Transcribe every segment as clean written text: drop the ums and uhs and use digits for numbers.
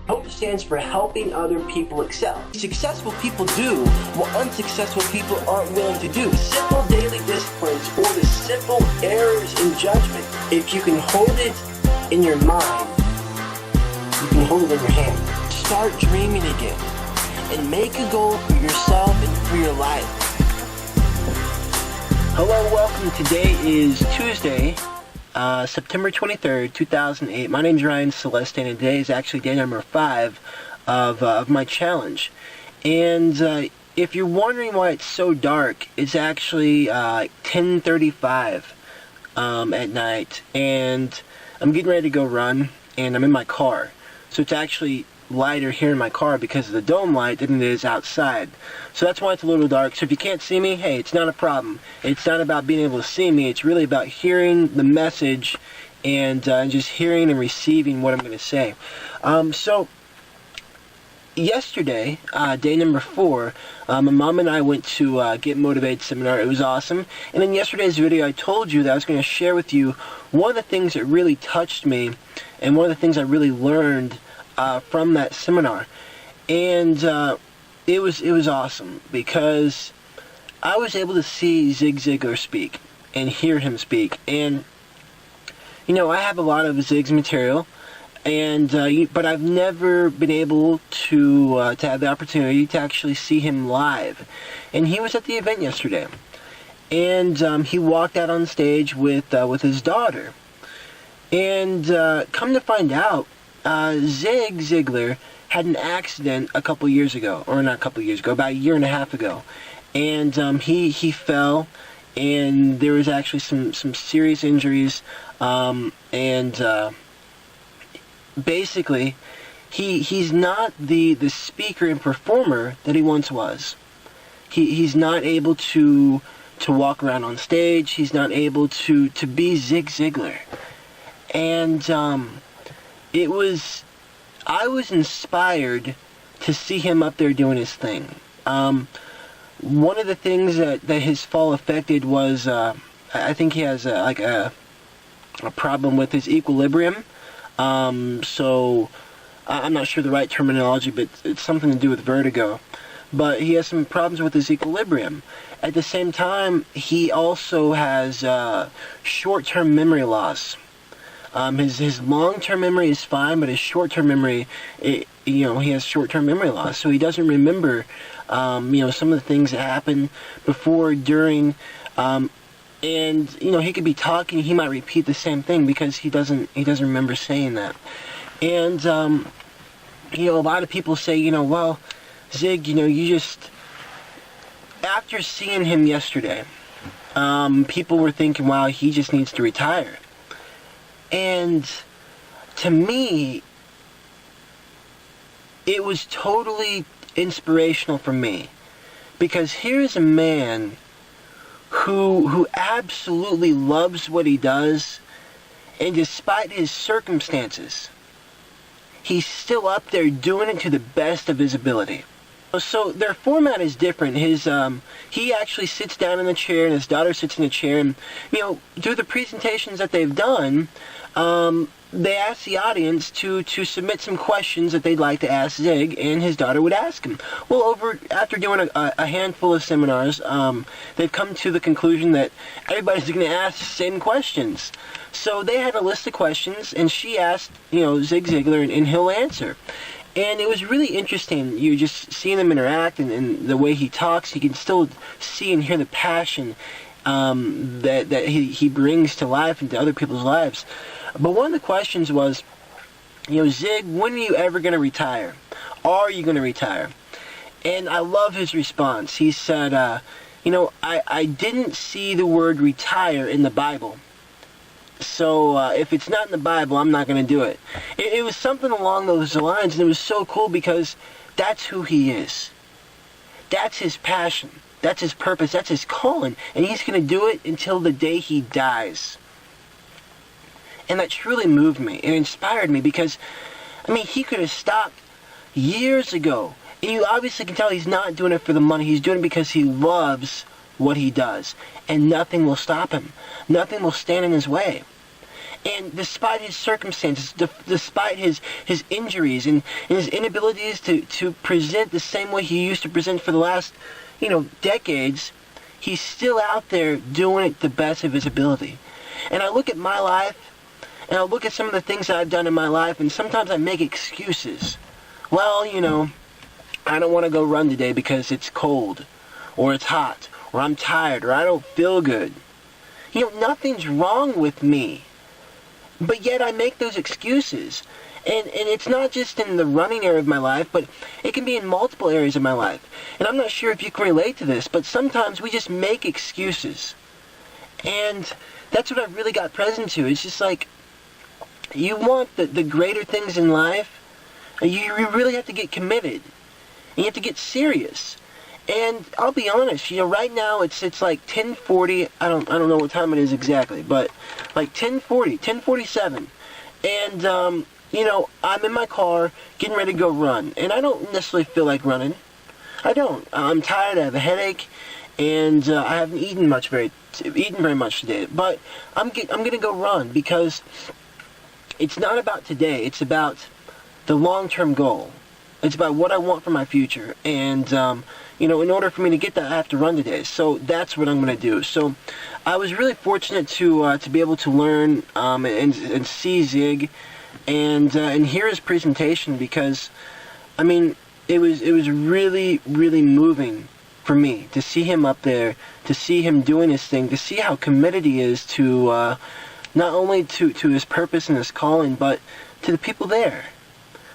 HOPE stands for helping other people excel. Successful people do what unsuccessful people aren't willing to do. Simple daily disciplines or the simple errors in judgment. If you can hold it in your mind, you can hold it in your hand. Start dreaming again and make a goal for yourself and for your life. Hello, welcome. Today is Tuesday, September 23rd, 2008. My name is Ryan Celestain, and today is actually day number 5 of my challenge. And if you're wondering why it's so dark, it's actually 10:35 at night, and I'm getting ready to go run, and I'm in my car. So it's actually lighter here in my car because of the dome light than it is outside. So that's why it's a little dark. So if you can't see me, hey, it's not a problem. It's not about being able to see me. It's really about hearing the message and just hearing and receiving what I'm going to say. So yesterday, day number 4, my mom and I went to Get Motivated seminar. It was awesome. And in yesterday's video, I told you that I was going to share with you one of the things that really touched me and one of the things I really learned from that seminar. And it was awesome because I was able to see Zig Ziglar speak and hear him speak. And you know, I have a lot of Zig's material, and but I've never been able to have the opportunity to actually see him live. And he was at the event yesterday, and he walked out on stage with his daughter. And come to find out, Zig Ziglar had an accident a couple years ago, or not a couple years ago, about a year and a half ago, and he fell, and there was actually some serious injuries, and basically he's not the speaker and performer that he once was. He's not able to walk around on stage. He's not able to be Zig Ziglar, and I was inspired to see him up there doing his thing. One of the things that his fall affected was, I think he has a problem with his equilibrium. So I'm not sure the right terminology, but it's something to do with vertigo. But he has some problems with his equilibrium. At the same time, he also has short-term memory loss. His long-term memory is fine, but his short-term memory, he has short-term memory loss, so he doesn't remember, some of the things that happened before, during, and he could be talking, he might repeat the same thing because he doesn't remember saying that. And a lot of people say, well, Zig, you just, after seeing him yesterday, people were thinking, wow, he just needs to retire. And to me, it was totally inspirational for me, because here's a man who absolutely loves what he does, and despite his circumstances, he's still up there doing it to the best of his ability. So their format is different. He actually sits down in the chair, and his daughter sits in the chair, and through the presentations that they've done, they ask the audience to submit some questions that they'd like to ask Zig, and his daughter would ask him. Well, after doing a handful of seminars, they've come to the conclusion that everybody's going to ask the same questions. So they had a list of questions, and she asked, Zig Ziglar, and he'll answer. And it was really interesting. You just seeing him interact, and the way he talks, you can still see and hear the passion that he brings to life and to other people's lives. But one of the questions was, Zig, when are you ever going to retire? Are you going to retire? And I love his response. He said, I didn't see the word retire in the Bible. So if it's not in the Bible, I'm not going to do it. It was something along those lines, and it was so cool because that's who he is. That's his passion. That's his purpose. That's his calling. And he's going to do it until the day he dies. And that truly moved me. It inspired me because, he could have stopped years ago. And you obviously can tell he's not doing it for the money. He's doing it because he loves what he does. And nothing will stop him. Nothing will stand in his way. And despite his circumstances, despite his injuries and his inabilities to present the same way he used to present for the last, decades, he's still out there doing it the best of his ability. And I look at my life, and I look at some of the things that I've done in my life, and sometimes I make excuses. Well, I don't want to go run today because it's cold, or it's hot, or I'm tired, or I don't feel good. Nothing's wrong with me. But yet I make those excuses. And it's not just in the running area of my life, but it can be in multiple areas of my life. And I'm not sure if you can relate to this, but sometimes we just make excuses. And that's what I really got present to. It's just like, you want the greater things in life, you really have to get committed. And you have to get serious. And I'll be honest, right now it's like 10:40. I don't know what time it is exactly, but like 10:47. And I'm in my car getting ready to go run, and I don't necessarily feel like running. I don't. I'm tired. I have a headache, and I haven't eaten very much today. But I'm gonna go run because it's not about today. It's about the long-term goal. It's about what I want for my future, and in order for me to get that, I have to run today. So that's what I'm going to do. So I was really fortunate to be able to learn and see Zig and hear his presentation, because it was really, really moving for me to see him up there, to see him doing his thing, to see how committed he is to not only to his purpose and his calling, but to the people there.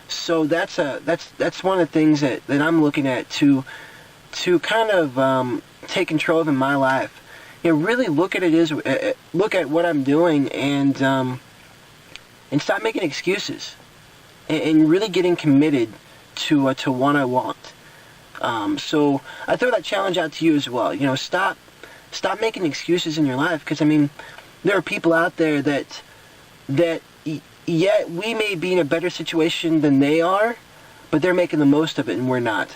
So that's one of the things that I'm looking at to kind of take control of in my life. Really look at what I'm doing and stop making excuses, and really getting committed to what I want. So I throw that challenge out to you as well. Stop making excuses in your life, because there are people out there that yet we may be in a better situation than they are, but they're making the most of it and we're not.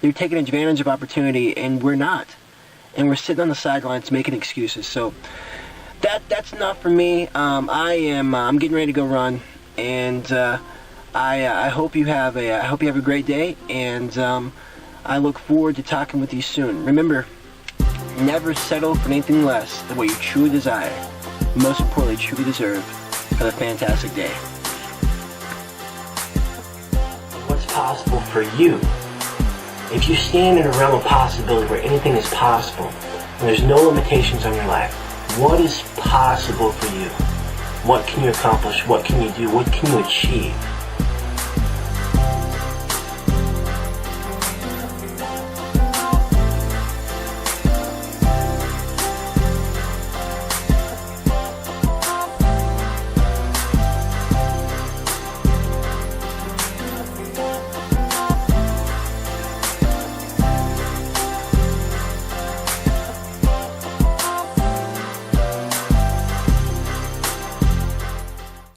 They're taking advantage of opportunity and we're not. And we're sitting on the sidelines making excuses. So that's enough for me. I'm getting ready to go run, and I hope you have a great day, and I look forward to talking with you soon. Remember, never settle for anything less than what you truly desire. Most importantly, truly deserve. Have a fantastic day. What's possible for you? If you stand in a realm of possibility where anything is possible, and there's no limitations on your life, what is possible for you? What can you accomplish? What can you do? What can you achieve?